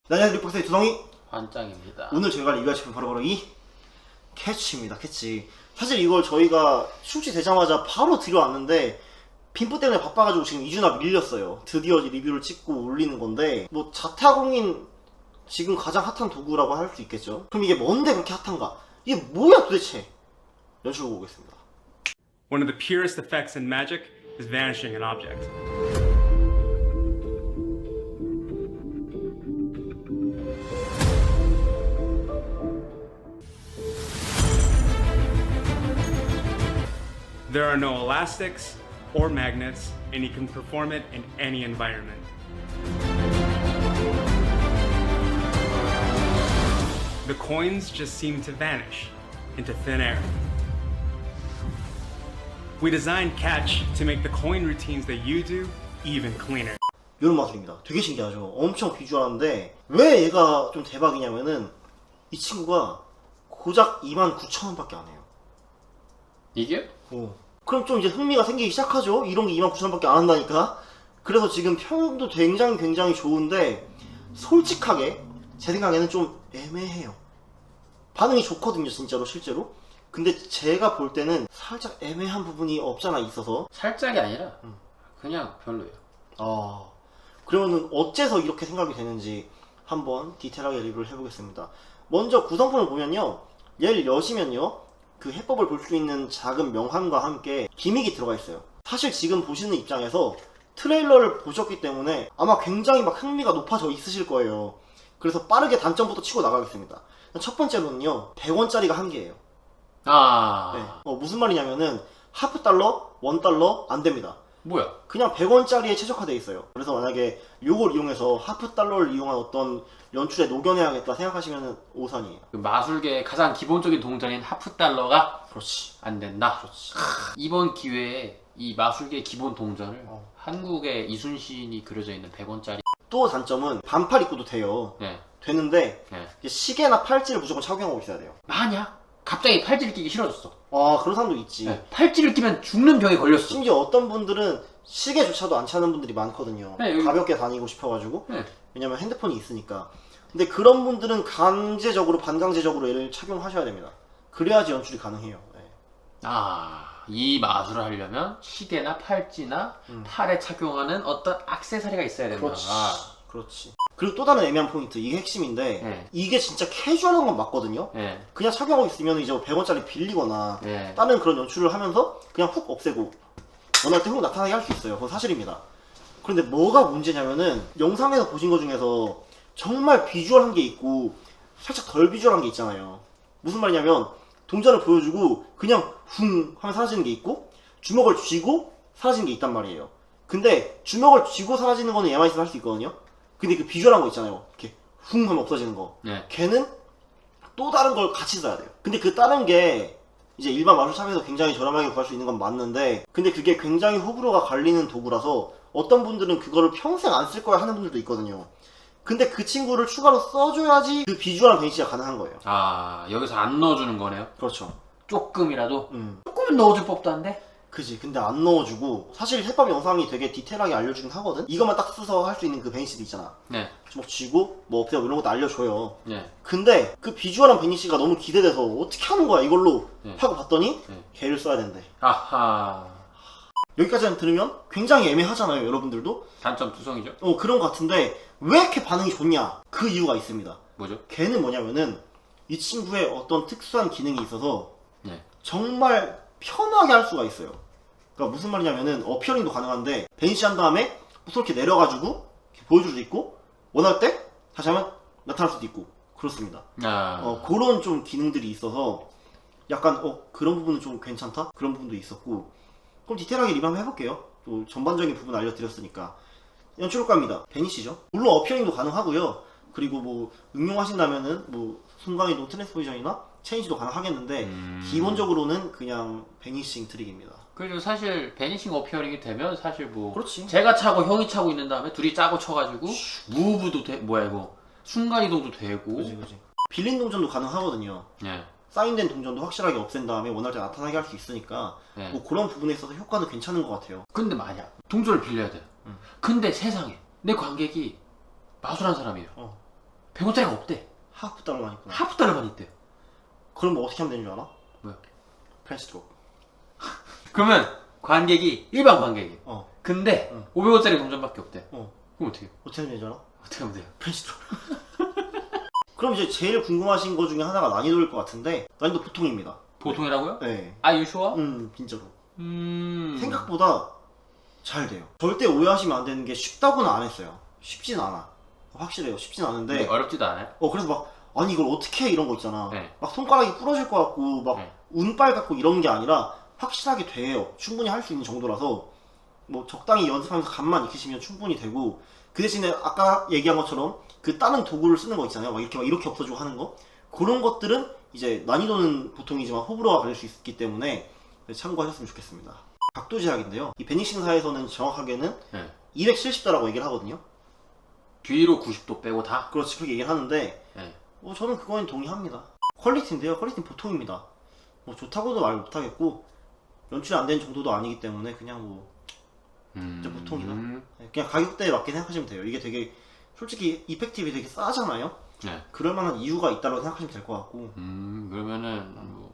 안녕하세요, 리포스의 두성이 환짱입니다. 오늘 저희가 리뷰할 제품 바로 이 캐치입니다. 캐치. 사실 이걸 저희가 출시되자마자 바로 들여왔는데 빈프 때문에 바빠가지고 지금 2주나 밀렸어요. 드디어 리뷰를 찍고 올리는 건데 뭐 자타공인 지금 가장 핫한 도구라고 할 수 있겠죠. 그럼 이게 뭔데 그렇게 핫한가? 이게 뭐야 도대체? 연출을 보겠습니다. One of the purest effects in magic is vanishing an object. There are no elastics or magnets, and you can perform it in any environment. The coins just seem to vanish into thin air. We designed Catch to make the coin routines that you do even cleaner. 이런 마술입니다. 되게 신기하죠. 엄청 비주얼한데 왜 얘가 좀 대박이냐면은 이 친구가 고작 29,000원밖에 안 해요. 이게? 그럼 좀 이제 흥미가 생기기 시작하죠. 이런 게 29,000원밖에 안 한다니까. 그래서 지금 평도 굉장히 좋은데 솔직하게 제 생각에는 좀 애매해요. 반응이 좋거든요, 진짜로 실제로. 근데 제가 볼 때는 살짝 애매한 부분이 없잖아 있어서. 살짝이 아니라 그냥 별로예요. 그러면은 어째서 이렇게 생각이 되는지 한번 디테일하게 리뷰를 해보겠습니다. 먼저 구성품을 보면요, 얘를 여시면요 그 해법을 볼 수 있는 작은 명함과 함께 기믹이 들어가 있어요. 사실 지금 보시는 입장에서 트레일러를 보셨기 때문에 아마 굉장히 막 흥미가 높아져 있으실 거예요. 그래서 빠르게 단점부터 치고 나가겠습니다. 첫 번째로는요, 100원짜리가 한 개예요. 무슨 말이냐면은 하프 달러, 원 달러 안 됩니다. 뭐야? 그냥 100원짜리에 최적화되어 있어요. 그래서 만약에 요걸 이용해서 하프 달러를 이용한 어떤 연출에 녹여내야겠다 생각하시면은 오산이에요. 그 마술계의 가장 기본적인 동전인 하프 달러가 그렇지. 안 된다. 이번 기회에 이 마술계의 기본 동전을 한국의 이순신이 그려져 있는 100원짜리. 또 단점은 반팔 입고도 돼요. 네. 되는데 네. 시계나 팔찌를 무조건 착용하고 있어야 돼요. 만약 갑자기 팔찌를 끼기 싫어졌어. 그런 사람도 있지. 네. 팔찌를 끼면 죽는 병에 걸렸어. 심지어 어떤 분들은 시계조차도 안 차는 분들이 많거든요. 네, 여기... 가볍게 다니고 싶어가지고. 네. 왜냐면 핸드폰이 있으니까. 근데 그런 분들은 강제적으로, 반강제적으로 얘를 착용하셔야 됩니다. 그래야지 연출이 가능해요. 네. 이 마술을 하려면 시계나 팔찌나 팔에 착용하는 어떤 액세서리가 있어야 된다. 그렇지. 그리고 또 다른 애매한 포인트, 이게 핵심인데 네. 이게 진짜 캐주얼한 건 맞거든요. 네. 그냥 착용하고 있으면 이제 100원짜리 빌리거나 네. 다른 그런 연출을 하면서 그냥 훅 없애고 원할 때 훅 나타나게 할 수 있어요. 그건 사실입니다. 그런데 뭐가 문제냐면은 영상에서 보신 것 중에서 정말 비주얼한 게 있고 살짝 덜 비주얼한 게 있잖아요. 무슨 말이냐면 동전을 보여주고 그냥 훅 하면 사라지는 게 있고 주먹을 쥐고 사라지는 게 있단 말이에요. 근데 주먹을 쥐고 사라지는 거는 얘만 있으면 할 수 있거든요. 근데 그 비주얼한 거 있잖아요. 이렇게 훅 하면 없어지는 거. 네. 걔는 또 다른 걸 같이 써야 돼요. 근데 그 다른 게 이제 일반 마술샵에서 굉장히 저렴하게 구할 수 있는 건 맞는데 근데 그게 굉장히 호불호가 갈리는 도구라서 어떤 분들은 그거를 평생 안 쓸 거야 하는 분들도 있거든요. 근데 그 친구를 추가로 써줘야지 그 비주얼한 베니시가 가능한 거예요. 여기서 안 넣어주는 거네요? 그렇죠. 조금이라도? 조금은 넣어줄 법도 한데? 그지. 근데 안 넣어주고 사실 해법 영상이 되게 디테일하게 알려주긴 하거든. 이것만 딱 써서 할 수 있는 그 베니시도 있잖아. 네. 주먹 쥐고 뭐 없애고 이런 것도 알려줘요. 네. 근데 그 비주얼한 베니시가 너무 기대돼서 어떻게 하는 거야 이걸로 하고 봤더니 걔를 써야 된대. 여기까지 들으면 굉장히 애매하잖아요, 여러분들도. 단점 두성이죠? 그런 것 같은데 왜 이렇게 반응이 좋냐? 그 이유가 있습니다. 뭐죠? 걔는 뭐냐면은 이 친구의 어떤 특수한 기능이 있어서 네. 정말 편하게 할 수가 있어요. 그러니까 무슨 말이냐면은 어피어링도 가능한데 베니시 한 다음에 이렇게 내려가지고 이렇게 보여줄 수도 있고 원할 때 다시 하면 나타날 수도 있고 그렇습니다. 그런 좀 기능들이 있어서 약간 그런 부분은 좀 괜찮다? 그런 부분도 있었고. 그럼 디테일하게 리뷰 한번 해볼게요. 또 전반적인 부분 알려드렸으니까. 연출 효과입니다. 베니시죠. 물론 어피어링도 가능하고요. 그리고 뭐 응용하신다면은 뭐 순간이동 트랜스포지션이나 체인지도 가능하겠는데 기본적으로는 그냥 베니싱 트릭입니다. 그리고 사실 베니싱 어피어링이 되면 사실 뭐 그렇지. 제가 차고 형이 차고 있는 다음에 둘이 짜고 쳐가지고 무브도 순간이동도 되고. 그지. 빌린 동전도 가능하거든요. 네. 사인된 동전도 확실하게 없앤 다음에 원할 때 나타나게 할 수 있으니까 네. 뭐 그런 부분에 있어서 효과는 괜찮은 것 같아요. 근데 만약 동전을 빌려야 돼. 근데 세상에 내 관객이 마술한 사람이에요. 100원짜리가 없대. 하프 달러만 있구나. 하프 달러만 있대요. 그럼 뭐 어떻게 하면 되는 줄 알아? 뭐야? 프렌치 드롭. 그러면 관객이 일반 관객이. 어. 근데 응. 500원짜리 동전밖에 없대. 어. 그럼 어떻게 해요? 어떻게 하면 되는 줄 알아? 어떻게 하면 돼요? 프렌치 드롭. 그럼 이제 제일 궁금하신 거 중에 하나가 난이도일 것 같은데 난이도 보통입니다. 보통이라고요? 네. 아, 유슈어? 진짜로. 생각보다 생각보다 잘 돼요. 절대 오해하시면 안 되는 게 쉽다고는 안 했어요. 쉽진 않아. 확실해요. 쉽진 않은데. 어렵지도 않아요. 그래서 막 아니 이걸 어떻게 해 이런 거 있잖아. 네. 막 손가락이 부러질 것 같고 막 네. 운빨 같고 이런 게 아니라 확실하게 돼요. 충분히 할 수 있는 정도라서 뭐 적당히 연습하면서 감만 익히시면 충분히 되고 그 대신에 아까 얘기한 것처럼 그 다른 도구를 쓰는 거 있잖아요. 막 이렇게 엎어주고 하는 거 그런 것들은 이제 난이도는 보통이지만 호불호가 갈릴 수 있기 때문에 참고하셨으면 좋겠습니다. 각도 제약인데요. 이 베니싱사에서는 정확하게는 네. 270도라고 얘기를 하거든요. 뒤로 90도 빼고 다. 그렇지 그렇게 얘기를 하는데 네. 저는 그거는 동의합니다. 퀄리티인데요. 퀄리티는 보통입니다. 뭐 좋다고도 말 못하겠고 연출이 안 된 정도도 아니기 때문에 그냥 뭐 진짜 보통이다. 그냥 가격대에 맞게 생각하시면 돼요. 이게 되게 솔직히 이펙티브이 되게 싸잖아요. 네. 그럴 만한 이유가 있다고 생각하시면 될 것 같고 그러면은 뭐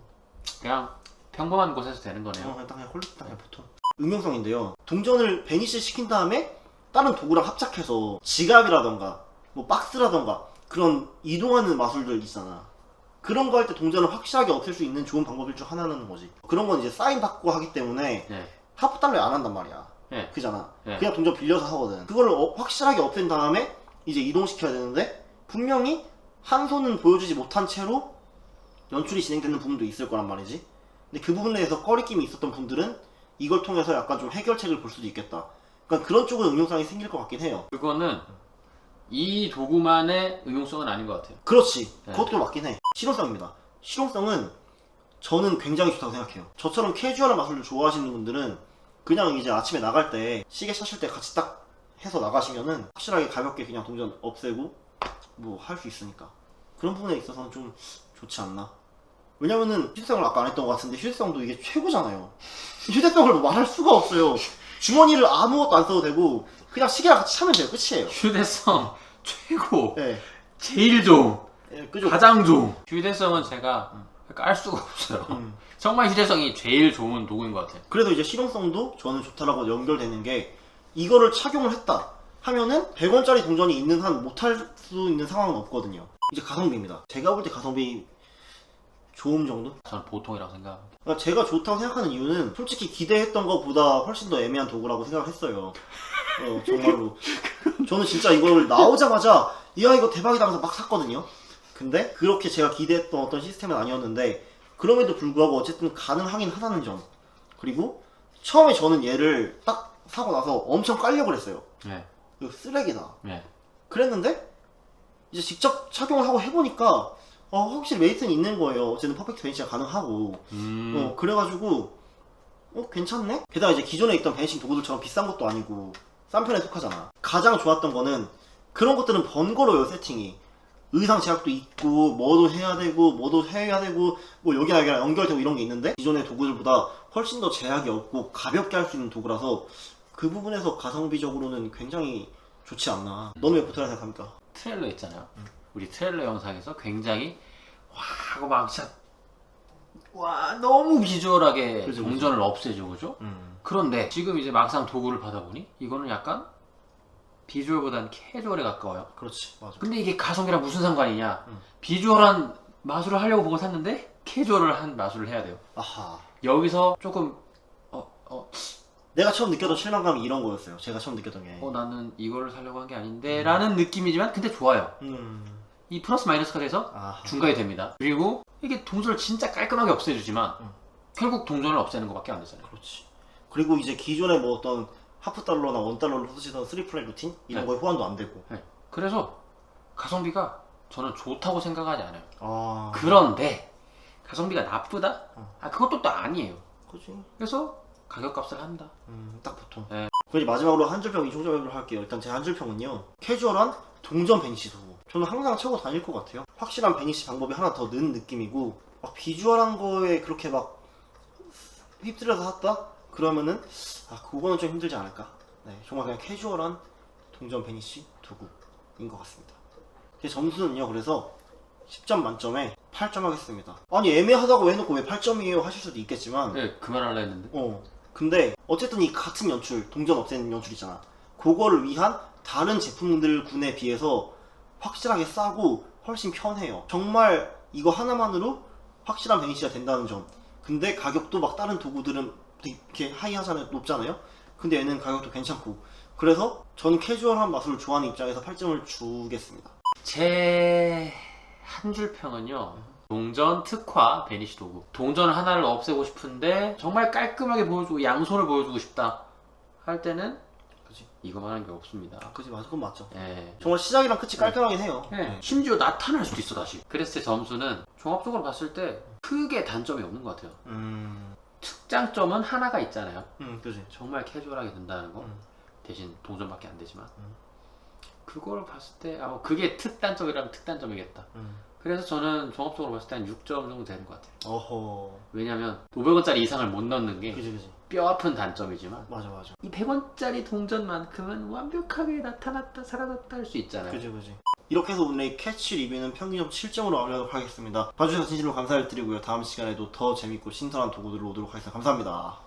그냥 평범한 곳에서 되는 거네요. 그냥 퀄리티 그냥 보통. 응용성인데요. 동전을 베니시 시킨 다음에 다른 도구랑 합작해서 지갑이라던가 뭐 박스라던가 그런 이동하는 마술들 있잖아. 그런 거 할 때 동전을 확실하게 없앨 수 있는 좋은 방법일 중 하나는 거지. 그런 건 이제 사인 받고 하기 때문에 네. 하프 달러에 안 한단 말이야. 네. 그잖아. 네. 그냥 동전 빌려서 하거든. 그걸 확실하게 없앤 다음에 이제 이동시켜야 되는데 분명히 한 손은 보여주지 못한 채로 연출이 진행되는 부분도 있을 거란 말이지. 근데 그 부분에 대해서 꺼리낌이 있었던 분들은 이걸 통해서 약간 좀 해결책을 볼 수도 있겠다. 그러니까 그런 쪽은 응용성이 생길 것 같긴 해요. 그거는 이 도구만의 응용성은 아닌 것 같아요. 그렇지. 네. 그것도 맞긴 해. 실용성입니다. 실용성은 저는 굉장히 좋다고 생각해요. 저처럼 캐주얼한 마술을 좋아하시는 분들은 그냥 이제 아침에 나갈 때 시계 차실 때 같이 딱 해서 나가시면은 확실하게 가볍게 그냥 동전 없애고 뭐 할 수 있으니까 그런 부분에 있어서는 좀 좋지 않나. 왜냐면은 휴대성을 아까 안 했던 것 같은데 휴대성도 이게 최고잖아요. 휴대성을 뭐 말할 수가 없어요. 주머니를 아무것도 안 써도 되고 그냥 시계랑 같이 차면 돼요. 끝이에요. 휴대성 최고. 네. 제일 좋은. 그죠? 가장 좋은. 휴대성은 제가 깔 수가 없어요. 정말 휴대성이 제일 좋은 도구인 것 같아요. 그래서 이제 실용성도 저는 좋다라고 연결되는 게 이거를 착용을 했다 하면은 100원짜리 동전이 있는 한 못할 수 있는 상황은 없거든요. 이제 가성비입니다. 제가 볼 때 가성비 좋음 정도? 저는 보통이라고 생각합니다. 그러니까 제가 좋다고 생각하는 이유는 솔직히 기대했던 것보다 훨씬 더 애매한 도구라고 생각을 했어요. 정말로. 저는 진짜 이걸 나오자마자 야 이거 대박이다 하면서 막 샀거든요. 근데 그렇게 제가 기대했던 어떤 시스템은 아니었는데 그럼에도 불구하고 어쨌든 가능하긴 하다는 점. 그리고 처음에 저는 얘를 딱 사고 나서 엄청 깔려고 했어요. 네. 이거 쓰레기다. 네. 그랬는데 이제 직접 착용을 하고 해보니까 확실히 웨이트는 있는 거예요. 어쨌든 퍼펙트 베니시가 가능하고 그래가지고 괜찮네? 게다가 이제 기존에 있던 베니싱 도구들처럼 비싼 것도 아니고 싼 편에 속하잖아. 가장 좋았던 거는 그런 것들은 번거로워요. 세팅이 의상 제약도 있고 뭐도 해야 되고 뭐도 해야 되고 뭐 여기랑 여기랑 연결되고 이런 게 있는데 기존의 도구들보다 훨씬 더 제약이 없고 가볍게 할 수 있는 도구라서 그 부분에서 가성비적으로는 굉장히 좋지 않나. 너는 왜 보트라 생각합니까? 트레일러 있잖아요. 우리 트레일러 영상에서 굉장히 와 하고 막 진짜 와 너무 비주얼하게 그죠, 동전을 없애죠, 그죠? 음. 그런데 지금 이제 막상 도구를 받아보니 이거는 약간 비주얼보다는 캐주얼에 가까워요. 그렇지, 맞아. 근데 이게 가성비랑 무슨 상관이냐? 비주얼한 마술을 하려고 보고 샀는데 캐주얼을 한 마술을 해야 돼요. 아하. 여기서 조금 내가 처음 느꼈던 실망감이 이런 거였어요. 제가 처음 느꼈던 게. 나는 이거를 사려고 한 게 아닌데 라는 느낌이지만 근데 좋아요. 이 플러스 마이너스가 돼서 아하. 중간이 됩니다. 그리고 이게 동전을 진짜 깔끔하게 없애주지만 결국 동전을 없애는 것밖에 안 되잖아요. 그렇지. 그리고 이제 기존에 뭐 어떤 하프 달러나 원 달러로 쓰시던 3플랫 루틴 이런 네. 거에 호환도 안 되고. 네. 그래서 가성비가 저는 좋다고 생각하지 않아요. 아. 그런데 가성비가 나쁘다? 그것도 또 아니에요. 그지. 그래서 가격값을 한다. 딱 보통. 네. 그럼 이제 마지막으로 한 줄평, 이중절평을 할게요. 일단 제 한 줄평은요. 캐주얼한 동전 베니시 도구. 저는 항상 차고 다닐 것 같아요. 확실한 베니시 방법이 하나 더 는 느낌이고 막 비주얼한 거에 그렇게 막 휩쓸려서 샀다? 그러면은 그거는 좀 힘들지 않을까. 네, 정말 그냥 캐주얼한 동전 베니시 도구인 것 같습니다. 제 점수는요, 그래서 10점 만점에 8점 하겠습니다. 아니, 애매하다고 해놓고 왜 8점이에요 하실 수도 있겠지만, 네, 그만하려 했는데. 근데 어쨌든 이 같은 연출, 동전 없애는 연출 있잖아. 그거를 위한 다른 제품들군에 비해서 확실하게 싸고 훨씬 편해요. 정말 이거 하나만으로 확실한 베니시가 된다는 점. 근데 가격도 막 다른 도구들은 되게 이렇게 하이하잖아요, 높잖아요. 근데 얘는 가격도 괜찮고. 그래서 저는 캐주얼한 마술을 좋아하는 입장에서 8점을 주겠습니다. 제 한 줄 평은요, 동전 특화 베니시 도구. 동전 하나를 없애고 싶은데 정말 깔끔하게 보여주고 양손을 보여주고 싶다 할 때는 그치? 이거만한 게 없습니다. 그지, 맞아. 그건 맞죠. 예. 정말 시작이랑 끝이 깔끔하긴 해요. 네. 심지어 나타날 수도 있어 다시. 그래서 제 점수는 종합적으로 봤을 때 크게 단점이 없는 것 같아요. 특장점은 하나가 있잖아요. 그지. 정말 캐주얼하게 된다는 거. 대신 동전밖에 안 되지만 그걸 봤을 때 그게 특단점이라면 특단점이겠다. 그래서 저는 종합적으로 봤을 때 한 6점 정도 되는 것 같아요. 어허. 왜냐면 500원짜리 이상을 못 넣는 게 그지, 그지. 뼈아픈 단점이지만 맞아, 맞아. 이 100원짜리 동전만큼은 완벽하게 나타났다 사라졌다 할 수 있잖아요. 그지, 그지. 이렇게 해서 오늘의 캐치 리뷰는 평균점 7점으로 마무리하도록 하겠습니다. 봐주셔서 진심으로 감사를 드리고요. 다음 시간에도 더 재밌고 신선한 도구들로 오도록 하겠습니다. 감사합니다.